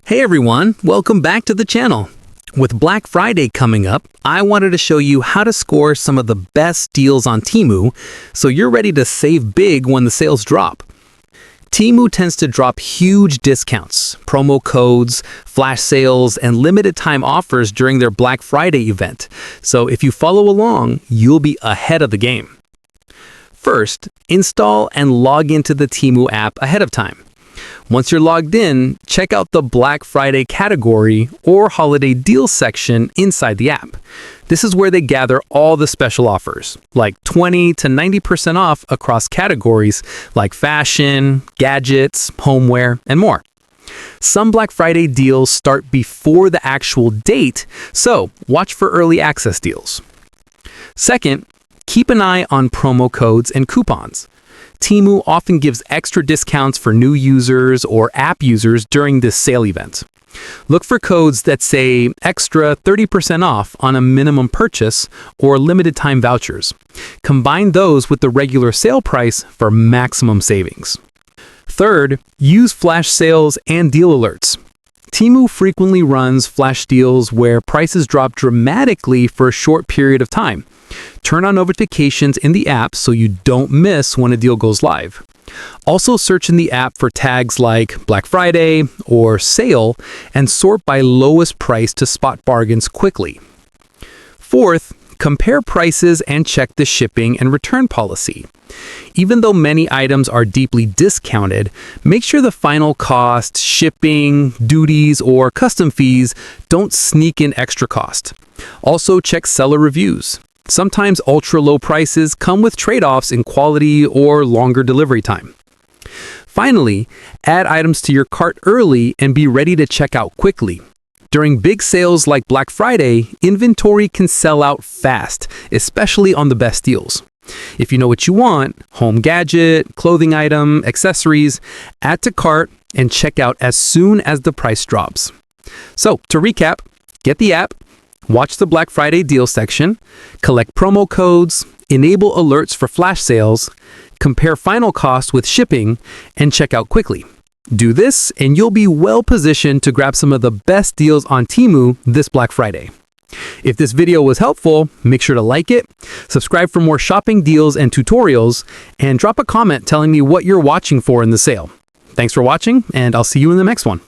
Hey everyone, welcome back to the channel. With Black Friday coming up, I wanted to show you how to score some of the best deals on Temu so you're ready to save big when the sales drop. Temu tends to drop huge discounts, promo codes, flash sales, and limited time offers during their Black Friday event. So if you follow along, you'll be ahead of the game. First, install and log into the Temu app ahead of time. Once you're logged in, check out the Black Friday category or holiday deals section inside the app. This is where they gather all the special offers, like 20 to 90% off across categories like fashion, gadgets, homeware, and more. Some Black Friday deals start before the actual date, so watch for early access deals. Second, keep an eye on promo codes and coupons. Temu often gives extra discounts for new users or app users during this sale event. Look for codes that say extra 30% off on a minimum purchase or limited time vouchers. Combine those with the regular sale price for maximum savings. Third, use flash sales and deal alerts. Temu frequently runs flash deals where prices drop dramatically for a short period of time. Turn on notifications in the app so you don't miss when a deal goes live. Also search in the app for tags like Black Friday or sale and sort by lowest price to spot bargains quickly. Fourth, compare prices and check the shipping and return policy. Even though many items are deeply discounted, make sure the final cost, shipping, duties, or custom fees don't sneak in extra cost. Also check seller reviews. Sometimes ultra-low prices come with trade-offs in quality or longer delivery time. Finally, add items to your cart early and be ready to check out quickly. During big sales like Black Friday, inventory can sell out fast, especially on the best deals. If you know what you want, home gadget, clothing item, accessories, add to cart and check out as soon as the price drops. So, to recap, get the app, watch the Black Friday deal section, collect promo codes, enable alerts for flash sales, compare final cost with shipping, and check out quickly. Do this and you'll be well positioned to grab some of the best deals on Temu this Black Friday. If this video was helpful, make sure to like it, subscribe for more shopping deals and tutorials, and drop a comment telling me what you're watching for in the sale. Thanks for watching, and I'll see you in the next one.